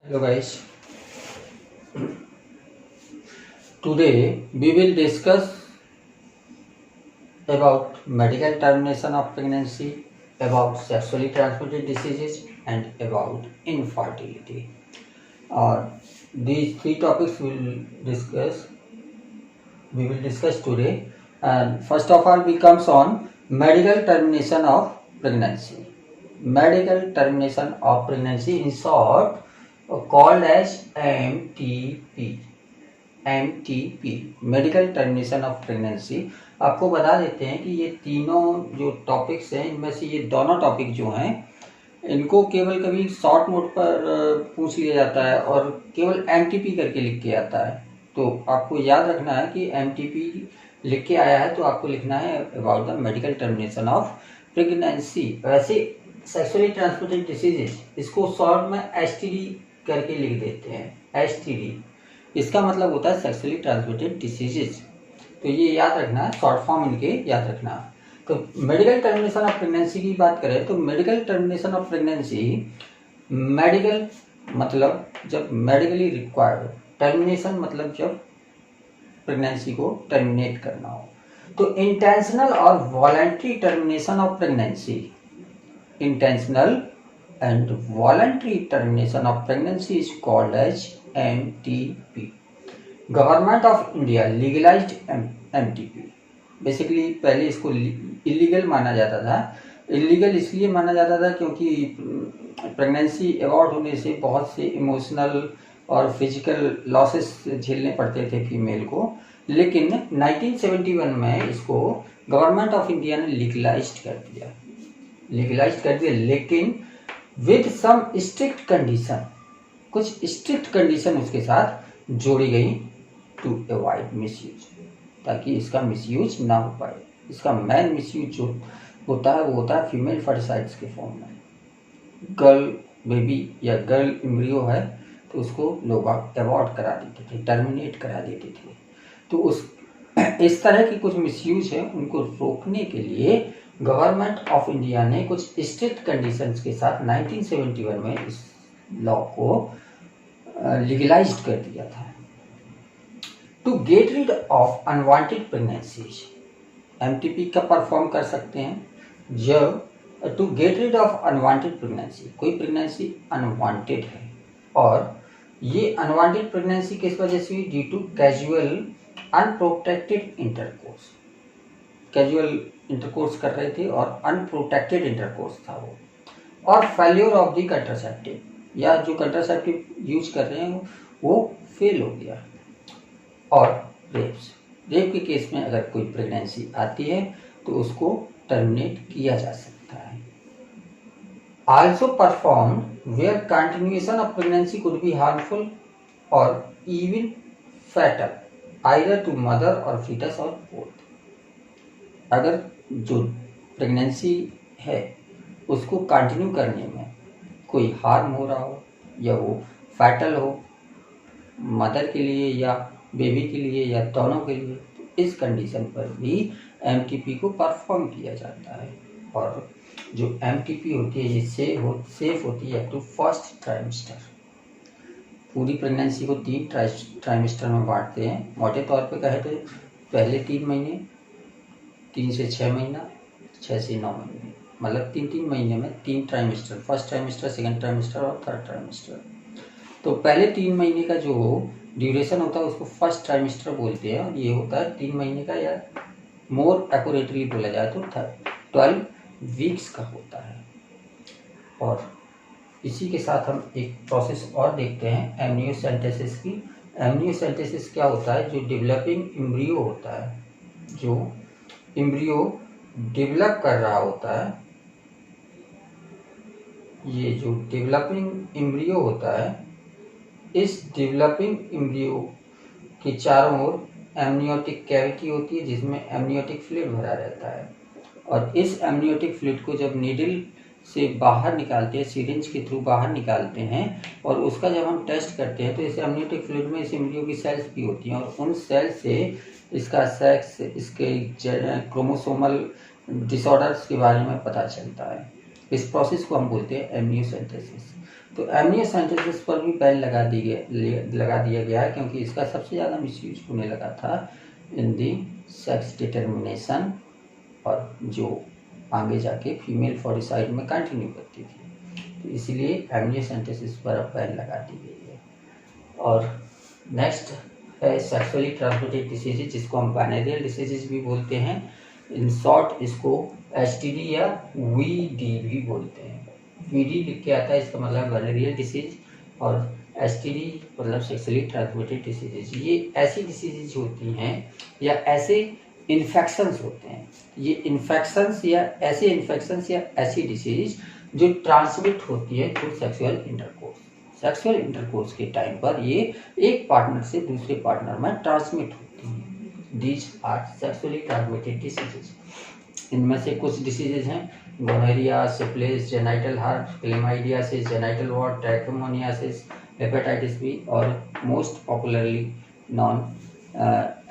Hello guys, today we will discuss about medical termination of pregnancy, about sexually transmitted diseases and about infertility. Uh, these three topics we will discuss today, and first of all we comes on medical termination of pregnancy. Medical termination of pregnancy, in short, called as MTP. Medical termination of pregnancy. आपको बता देते हैं कि ये तीनों जो topics हैं इनमें से ये दोनों टॉपिक जो हैं इनको केवल कभी शॉर्ट नोट पर पूछ लिया जाता है और केवल एमटीपी करके लिख के आता है। तो आपको याद रखना है कि एमटीपी लिख के आया है तो आपको लिखना है about the medical termination of pregnancy. वैसे सेक्सुअली ट्रांसमिटेड डिसीजेज इसको शॉर्ट में एसटीडी करके लिख देते हैं। एसटीडी इसका मतलब होता है सेक्सुअली ट्रांसमिटेड डिसीजेज। तो ये याद रखना है, शॉर्ट फॉर्म इनके याद रखना। तो मेडिकल टर्मिनेशन ऑफ प्रेगनेंसी की बात करें तो medical termination of pregnancy, medical मतलब जब मेडिकली रिक्वायर्ड, टर्मिनेशन मतलब जब प्रेगनेंसी को टर्मिनेट करना हो। तो इंटेंशनल और voluntary termination of pregnancy, intentional and voluntary termination of pregnancy is called as MTP. Government of India legalized MTP. Basically पहले इसको इलीगल माना जाता था। इलीगल इसलिए माना जाता था क्योंकि प्रेगनेंसी अवॉर्ड होने से बहुत से इमोशनल और फिजिकल लॉसेस झेलने पड़ते थे फीमेल को। लेकिन 1971 में इसको गवर्नमेंट ऑफ इंडिया ने लीगलाइज्ड कर दिया, लेकिन विद सम स्ट्रिक्ट कंडीशन, कुछ स्ट्रिक्ट कंडीशन उसके साथ जोड़ी गई टू अवॉइड मिसयूज, ताकि इसका मिसयूज ना हो पाए। इसका मेन मिसयूज जो होता है वो होता है फीमेल फर्टिसाइड्स के फॉर्म में। गर्ल बेबी या गर्ल एम्ब्रियो है तो उसको लोग अवॉर्ड करा देते थे, टर्मिनेट करा देते थे। तो इस तरह की कुछ मिसयूज है, उनको रोकने के लिए गवर्नमेंट ऑफ इंडिया ने कुछ स्ट्रिक्ट कंडीशंस के साथ 1971 में इस लॉ को लीगलाइज्ड कर दिया था। To get rid of unwanted pregnancies, MTP का परफॉर्म कर सकते हैं जब to get rid of unwanted pregnancy, कोई प्रेगनेंसी अनवांटेड है और ये अनवांटेड प्रेगनेंसी किस वजह से हुई? Due to casual unprotected intercourse. Casual intercourse कर रहे थे और अनप्रोटेक्टेड इंटरकोर्स था वो, और फेल्योर ऑफ द कंट्रासेप्टिव, या जो कंट्रासेप्टिव यूज कर रहे हैं वो फेल हो गया। और रेप के केस में अगर कोई प्रेगनेंसी आती है तो उसको टर्मिनेट किया जा सकता है। Also perform where continuation of pregnancy could be harmful और even fatal either to mother और फीटस और बोथ। अगर जो प्रेगनेंसी है उसको कंटिन्यू करने में कोई हार्म हो रहा हो या वो फैटल हो मदर के लिए या बेबी के लिए या दोनों के लिए, तो इस कंडीशन पर भी एमटीपी को परफॉर्म किया जाता है। और जो एमटीपी होती है ये सेफ होती है टू फर्स्ट ट्राइमेस्टर। पूरी प्रेगनेंसी को 3 ट्राइमेस्टर में बांटते हैं। मोटे तौर पे कहे तो पहले 3 महीने, 3 से 6 महीना, 6 से 9 महीने, मतलब 3 महीने में 3 trimester, first trimester, second trimester और थर्ड ट्राइमेस्टर। तो पहले 3 महीने का जो ड्यूरेशन होता है उसको फर्स्ट ट्राइमेस्टर बोलते हैं और ये होता है 3 महीने का, या मोर एक्यूरेटली बोला जाए तो 12 वीक्स का होता है। और इसी के साथ हम एक प्रोसेस और देखते हैं एमनियोसेंटेसिस की। एमनियोसेंटेसिस क्या होता है? जो डेवलपिंग एम्ब्रियो होता है, जो एम्ब्रियो डेवलप कर रहा होता है, ये जो डेवलपिंग एम्ब्रियो होता है, इस डेवलपिंग एम्ब्रियो के चारों ओर एमनियोटिक कैविटी होती है जिसमें एमनियोटिक फ्लूइड भरा रहता है। और इस एमनियोटिक फ्लूइड को जब नीडल से बाहर निकालते हैं, सिरिंज के थ्रू बाहर निकालते हैं और उसका जब हम टेस्ट करते हैं तो इस एमनियोटिक फ्लूइड में इस एम्ब्रियो की सेल्स भी होती हैं और उन सेल्स से इसका सेक्स, इसके क्रोमोसोमल डिसऑर्डर्स के बारे में पता चलता है। इस प्रोसेस को हम बोलते हैं एमनियोसेंटेसिस। तो एमनियोसेंटेसिस पर भी बैन लगा दिया गया है, क्योंकि इसका सबसे ज़्यादा मिसयूज होने लगा था इन दी सेक्स डिटर्मिनेशन, और जो आगे जाके फीमेल फॉर्टिसाइड में कंटिन्यू करती थी। तो इसीलिए एमनियोसेंटेसिस पर अब बैन लगा दी गई है। और नेक्स्ट है सेक्सुअली ट्रांसमिटेड डिसीजेज, जिसको हम वेनेरियल डिसीजेज भी बोलते हैं। इन शॉर्ट इसको एसटीडी या वीडी भी बोलते हैं। वीडी लिख के आता है, इसका मतलब वेनेरियल डिसीज, और एसटीडी मतलब सेक्सुअली ट्रांसमिटेड डिसीजेज। ये ऐसी डिसीजेज होती हैं या ऐसे इन्फेक्शंस होते हैं, ये इन्फेक्शंस या ऐसी डिसीज जो ट्रांसमिट होती है through sexual intercourse. Sexual intercourse के टाइम पर ये एक पार्टनर से दूसरे पार्टनर में ट्रांसमिट होती हैं। These are sexually transmitted diseases. इनमें से कुछ डिसीजेज हैं गोनोरिया, सिफिलिस, जेनाइटल हार्ट, chlamydiasis, genital wart, trichomoniasis, hepatitis B, और मोस्ट पॉपुलरली नॉन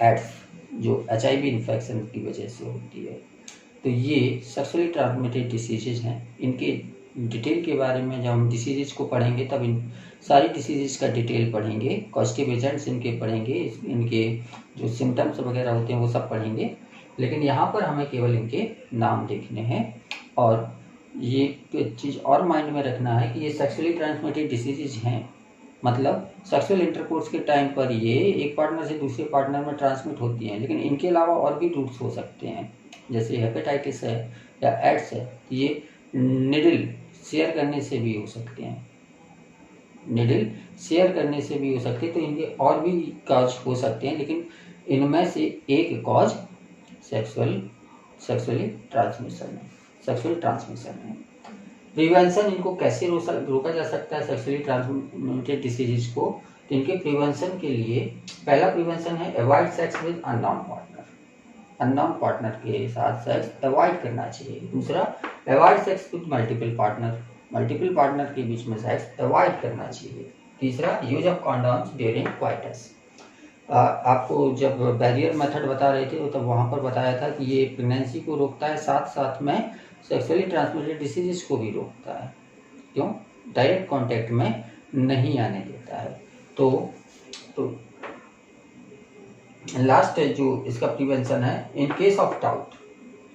एड्स, जो HIV इन्फेक्शन की वजह से होती है। तो ये सेक्सुअली ट्रांसमिटेड डिसीजेज हैं। इनके डिटेल के बारे में जब हम डिसीजेज को पढ़ेंगे तब इन सारी डिसीजेज का डिटेल पढ़ेंगे, कॉजेटिव एजेंट्स इनके पढ़ेंगे, इनके जो सिम्टम्स वगैरह होते हैं वो सब पढ़ेंगे, लेकिन यहाँ पर हमें केवल इनके नाम देखने हैं। और ये चीज़ और माइंड में रखना है कि ये सेक्सुअली ट्रांसमिटेड डिसीजेज हैं, मतलब सेक्सुअल इंटरकोर्स के टाइम पर ये एक पार्टनर से दूसरे पार्टनर में ट्रांसमिट होती हैं, लेकिन इनके अलावा और भी रूट्स हो सकते हैं, जैसे हेपेटाइटिस है या एड्स है, ये निडल शेयर करने से भी हो सकते हैं, निडल शेयर करने से भी हो सकते हैं। तो इनके और भी कॉज हो सकते हैं, लेकिन इनमें से एक कॉज सेक्सुअली ट्रांसमिशन है। प्रिवेंशन, इनको कैसे रोका जा सकता है सेक्सुअली ट्रांसमिटेड डिसीजेज को? तो इनके प्रिवेंशन के लिए पहला प्रिवेंशन है avoid sex with unknown partner के साथ सेक्स अवॉइड करना चाहिए। दूसरा, avoid sex with multiple partner के बीच में सेक्स अवॉइड करना चाहिए। तीसरा, use of condoms during coitus. आपको जब बैरियर मेथड बता रहे थे तो तब वहाँ पर बताया था कि ये प्रेगनेंसी को रोकता है, साथ साथ में सेक्सुअली ट्रांसमिटेड डिसीजेज को भी रोकता है। क्यों? डायरेक्ट कांटेक्ट में नहीं आने देता है। तो लास्ट जो इसका प्रिवेंशन है, इन केस ऑफ डाउट,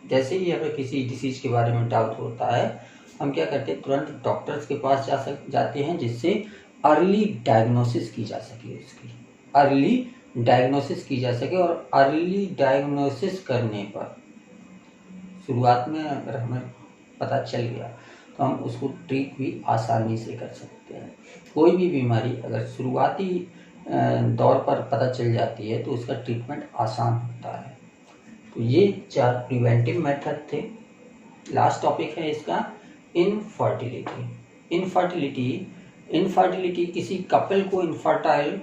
जैसे ही अगर किसी डिसीज के बारे में डाउट होता है, हम क्या करते हैं, तुरंत डॉक्टर्स के पास जाते हैं, जिससे अर्ली डायग्नोसिस की जा सके, और अर्ली डायग्नोसिस करने पर शुरुआत में अगर हमें पता चल गया तो हम उसको ट्रीट भी आसानी से कर सकते हैं। कोई भी बीमारी अगर शुरुआती दौर पर पता चल जाती है तो उसका ट्रीटमेंट आसान होता है। तो ये 4 प्रिवेंटिव मेथड थे। लास्ट टॉपिक है इसका इनफर्टिलिटी। किसी कपल को इनफर्टाइल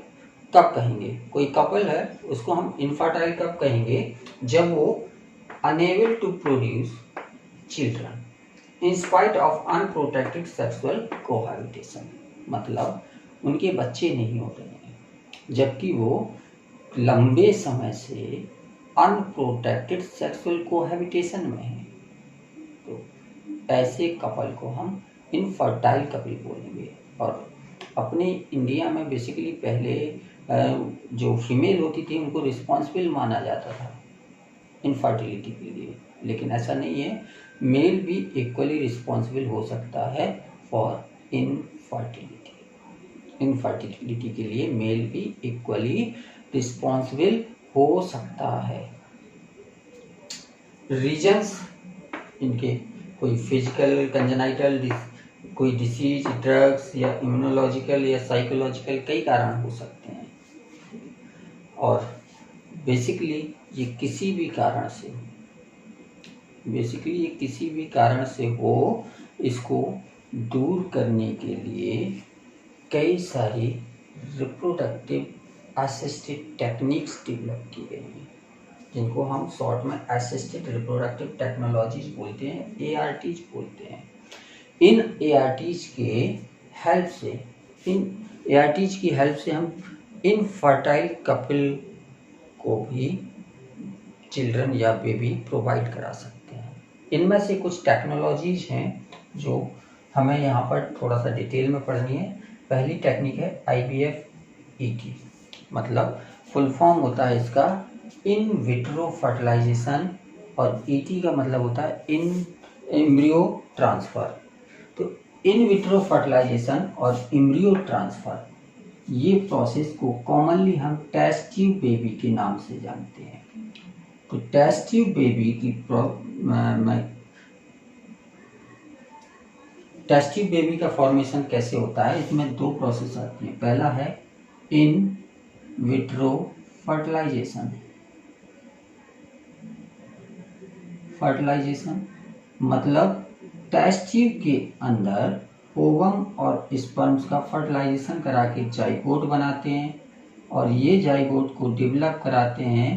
कब कहेंगे? कोई कपल है उसको हम इनफर्टाइल कब कहेंगे? जब वो unable to produce children in spite of unprotected sexual cohabitation, मतलब उनके बच्चे नहीं हो रहे हैं जबकि वो लंबे समय से अनप्रोटेक्टेड सेक्सुअल कोहैबिटेशन में है। तो ऐसे कपल को हम इनफर्टाइल कपल बोलेंगे। और अपने इंडिया में बेसिकली पहले जो फीमेल होती थी उनको रिस्पॉन्सिबल माना जाता था इनफर्टिलिटी के लिए, लेकिन ऐसा नहीं है, मेल भी इक्वली रिस्पॉन्सिबल हो सकता है फॉर इनफर्टिलिटी के लिए मेल भी इक्वली रिस्पॉन्सिबल हो सकता है। रीजंस इनके कोई फिजिकल, कंजेनाइटल, कोई डिसीज, ड्रग्स या इम्यूनोलॉजिकल या साइकोलॉजिकल, कई कारण हो सकते हैं। और बेसिकली ये किसी भी कारण से हो, इसको दूर करने के लिए कई सारी रिप्रोडक्टिव असिस्टेड टेक्निक्स डेवलप की गई हैं, जिनको हम शॉर्ट में असिस्टेड रिप्रोडक्टिव टेक्नोलॉजीज बोलते हैं, ARTs बोलते हैं। इन ARTs की हेल्प से हम इनफर्टाइल कपल को भी चिल्ड्रन या बेबी प्रोवाइड करा सकते हैं। इनमें से कुछ टेक्नोलॉजीज हैं जो हमें यहाँ पर थोड़ा सा डिटेल में पढ़नी है। पहली टेक्निक है IVF-ET, मतलब फुल फॉर्म होता है इसका इन विट्रो फर्टिलाइजेशन, और ET का मतलब होता है इन एम्ब्रियो ट्रांसफ़र। तो इन विट्रो फर्टिलाइजेशन और एम्ब्रियो ट्रांसफ़र, ये प्रोसेस को कॉमनली हम टेस्ट ट्यूब बेबी के नाम से जानते हैं। तो टेस्ट ट्यूब बेबी की टेस्ट ट्यूब बेबी का फॉर्मेशन कैसे होता है, इसमें दो प्रोसेस आती हैं। पहला है इन विट्रो फर्टिलाइजेशन। मतलब टेस्ट ट्यूब के अंदर ओवम और स्पर्म्स का फर्टिलाइजेशन करा के जाइगोट बनाते हैं, और ये जाइगोट को डेवलप कराते हैं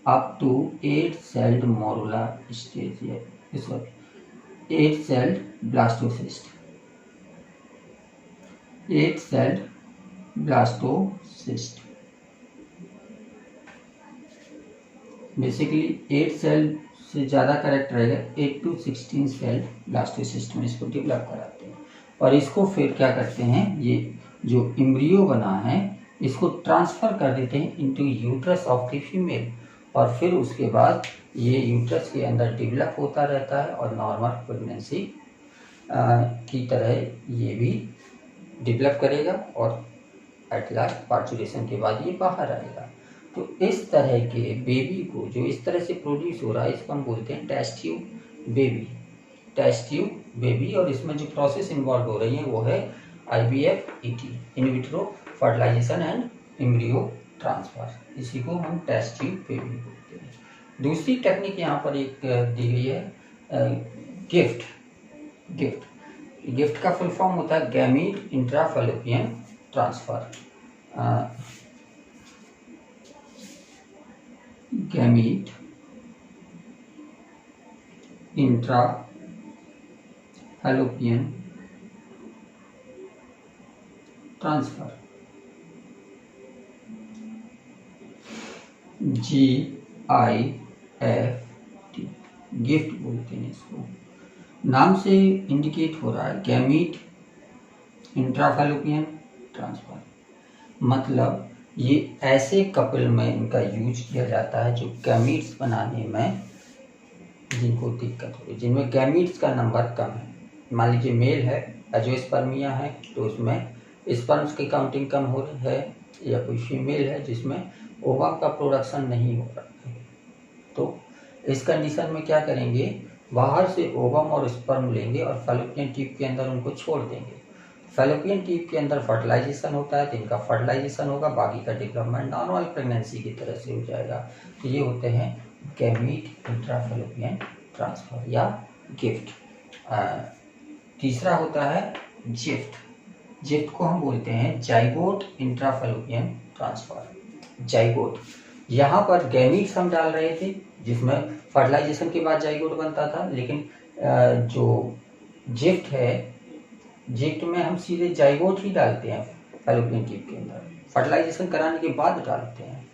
up to 8 celled morula stage, 8 celled blastocyst. 8 celled blastocyst, basically 8 cell से ज़्यादा करेक्ट रहेगा, 8 to 16 सेल ब्लास्टोसिस्ट में इसको डेवलप कराते हैं। और इसको फिर क्या करते हैं, ये जो एम्ब्रियो बना है इसको ट्रांसफ़र कर देते हैं into uterus of the female, और फिर उसके बाद ये यूट्रस के अंदर डेवलप होता रहता है और नॉर्मल प्रेगनेंसी की तरह ये भी डेवलप करेगा, और एट लास्ट पार्चुरेशन के बाद ये बाहर आएगा। तो इस तरह के बेबी को जो इस तरह से प्रोड्यूस हो रहा है इसको हम बोलते हैं test tube baby. Test tube baby, और इसमें जो प्रोसेस इन्वॉल्व हो रही है वो है IVF-ET, in vitro fertilisation and embryo transfer. इसी को हम टेस्ट ट्यूब बेबी बोलते हैं। दूसरी टेक्निक यहाँ पर एक दी गई है गिफ्ट का फुल फॉर्म होता है gamete intrafallopian transfer. Gamete intrafallopian transfer, GIFT, gift बोलते हैं इसको। नाम से इंडिकेट हो रहा है गैमीट इंट्राफैलोपियन ट्रांसफर, मतलब ये ऐसे कपल में इनका यूज किया जाता है जो गैमीट्स बनाने में जिनको दिक्कत हो रही, जिनमें गैमीट्स का नंबर कम है। मान लीजिए मेल है, एंजियोस्पर्मिया है, तो उसमें स्पर्म्स की काउंटिंग कम हो रही है, या कोई फीमेल है जिसमें ओवम का प्रोडक्शन नहीं हो रहा है, तो इस कंडीशन में क्या करेंगे, बाहर से ओवम और स्पर्म लेंगे और फैलोपियन ट्यूब के अंदर उनको छोड़ देंगे। फैलोपियन ट्यूब के अंदर फर्टिलाइजेशन होता है, तो इनका फर्टिलाइजेशन होगा, बाकी का डेवलपमेंट नॉर्मल प्रेगनेंसी की तरह से हो जाएगा। तो ये होते हैं गैमीट इंट्राफैलोपियन ट्रांसफर या गिफ्ट। तीसरा होता है जिफ्ट को हम बोलते हैं जाइगोट इंट्राफैलोपियन ट्रांसफर। जाइगोट, यहाँ पर गैमीट्स हम डाल रहे थे जिसमें फर्टिलाइजेशन के बाद जाइगोट बनता था, लेकिन जो जिफ्ट है, जिफ्ट में हम सीधे जाइगोट ही डालते हैं फैलोपियन ट्यूब के अंदर, फर्टिलाइजेशन कराने के बाद डालते हैं।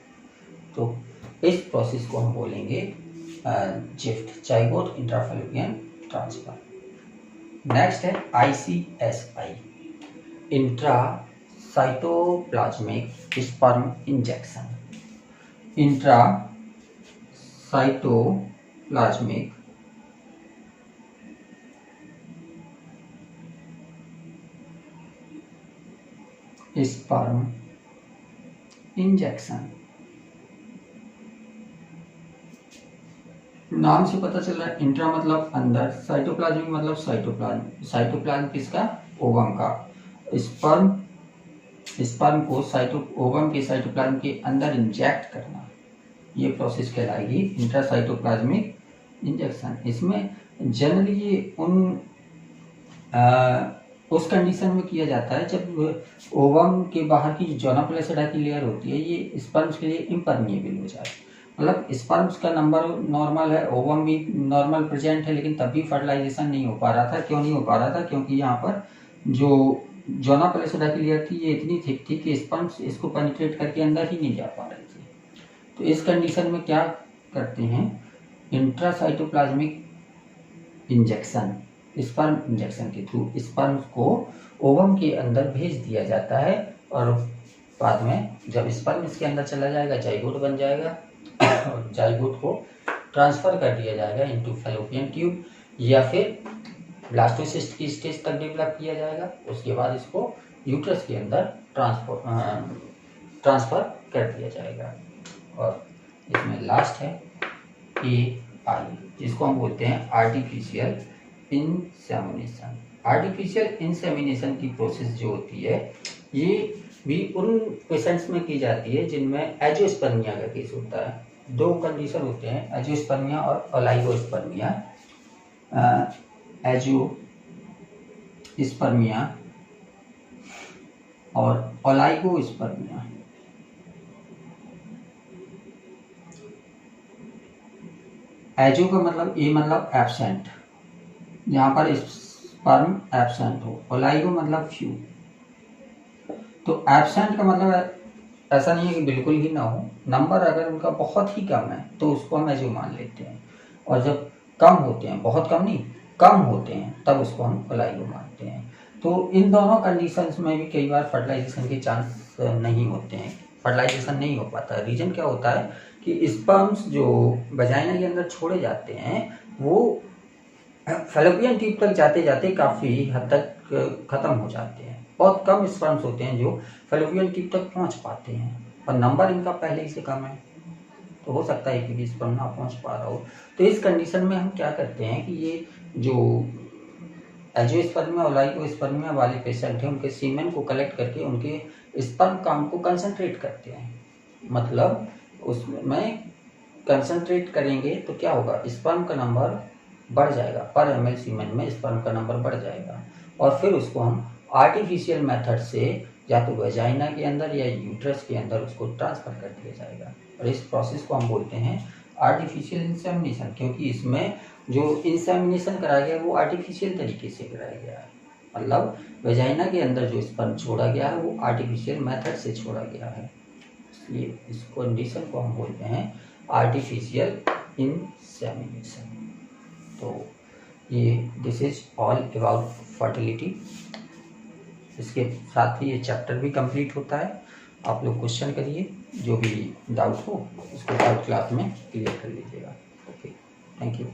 तो इस प्रोसेस को हम बोलेंगे जिफ्ट, जाइगोट इंट्राफैलोपियन ट्रांसफर। नेक्स्ट है ICSI, intra cytoplasmic sperm injection. Intra cytoplasmic sperm injection. नाम से पता चल रहा है, इंट्रा मतलब अंदर, साइटोप्लाज्मिक मतलब साइटोप्लाज्म। साइटोप्लाज्म किसका, ओवम का। स्पर्म को ओवम के साइटोप्लाज्म के अंदर इंजेक्ट करना, ये प्रोसेस कहलाएगी इंट्रासाइटोप्लाज्मिक इंजेक्शन। इसमें जनरली ये उस कंडीशन में किया जाता है जब ओवम के बाहर की जो जोना प्लेसिडा की लेयर होती है ये स्पर्म्स के लिए इम्परमिएबल हो जाए, मतलब स्पर्म्स का नंबर नॉर्मल है, ओवम भी नॉर्मल प्रेजेंट है, लेकिन तब भी फर्टिलाइजेशन नहीं हो पा रहा था। क्यों नहीं हो पा रहा था, क्योंकि यहाँ पर जो जोना प्लेसिडा की लेयर थी ये इतनी थिक थी कि स्पर्म्स इसको पेनिट्रेट करके अंदर ही नहीं जा पा रहे थे। तो इस कंडीशन में क्या करते हैं, इंट्रासाइटोप्लाज्मिक इंजेक्शन स्पर्म इंजेक्शन के थ्रू स्पर्म को ओवम के अंदर भेज दिया जाता है और बाद में जब स्पर्म इसके अंदर चला जाएगा जाइगोट बन जाएगा और जाइगोट को ट्रांसफ़र कर दिया जाएगा इनटू फैलोपियन ट्यूब या फिर ब्लास्टोसिस्ट की स्टेज तक डेवलप किया जाएगा। उसके बाद इसको यूट्रस के अंदर ट्रांसफ़र कर दिया जाएगा। और इसमें लास्ट है AI, जिसको हम बोलते हैं आर्टिफिशियल इंसेमिनेशन। आर्टिफिशियल इंसेमिनेशन की प्रोसेस जो होती है ये भी उन पेशेंट्स में की जाती है जिनमें एजियोस्पर्मिया का केस होता है। दो कंडीशन होते हैं, एजियोस्पर्मिया और ओलाइगोस्पर्मिया। एजियोस्पर्मिया और ओलाइगोस्पर्मिया। एजियो का मतलब ए मतलब एब्सेंट, यहाँ पर स्पर्म एब्सेंट हो। ओलाइगो मतलब फ्यू। तो एब्सेंट का मतलब ऐसा नहीं है कि बिल्कुल ही ना हो, नंबर अगर उनका बहुत ही कम है तो उसको हम एजियो मान लेते हैं, और जब कम होते हैं, बहुत कम नहीं, कम होते हैं, तब उसको हम ओलाइगो मानते हैं। तो इन दोनों कंडीशंस में भी कई बार फर्टिलाइजेशन के चांस नहीं होते हैं, फर्टिलाइजेशन नहीं हो पाता। रीजन क्या होता है कि स्पर्म्स जो वजाइना के अंदर छोड़े जाते हैं वो फैलोपियन ट्यूब तक जाते जाते काफ़ी हद तक ख़त्म हो जाते हैं। बहुत कम स्पर्म्स होते हैं जो फैलोपियन ट्यूब तक पहुंच पाते हैं, और नंबर इनका पहले ही से कम है, तो हो सकता है कि स्पर्म ना पहुंच पा रहा हो। तो इस कंडीशन में हम क्या करते हैं कि ये जो एजियोस्पर्मिया ओलाइगोस्पर्मिया वाले पेशेंट हैं उनके सीमेन को कलेक्ट करके उनके स्पर्म काउंट को कंसंट्रेट करते हैं। मतलब उसमें कंसंट्रेट करेंगे तो क्या होगा, स्पर्म का नंबर बढ़ जाएगा, पर ml सीमेन में स्पर्म का नंबर बढ़ जाएगा, और फिर उसको हम आर्टिफिशियल मेथड से या तो वेजाइना के अंदर या यूट्रस के अंदर उसको ट्रांसफ़र कर दिया जाएगा। और इस प्रोसेस को हम बोलते हैं आर्टिफिशियल इंसेमिनेशन, क्योंकि इसमें जो इंसेमिनेशन कराया गया है वो आर्टिफिशियल तरीके से कराया गया है। मतलब वेजाइना के अंदर जो स्पर्म छोड़ा गया है वो आर्टिफिशियल मेथड से छोड़ा गया है, इसलिए इस कंडीशन को हम बोलते हैं आर्टिफिशियल इंसेमिनेशन। तो ये this is all about fertility. इसके साथ ही ये चैप्टर भी कंप्लीट होता है। आप लोग क्वेश्चन करिए, जो भी डाउट हो उसको डाउट क्लास में क्लियर कर लीजिएगा। Okay, thank you.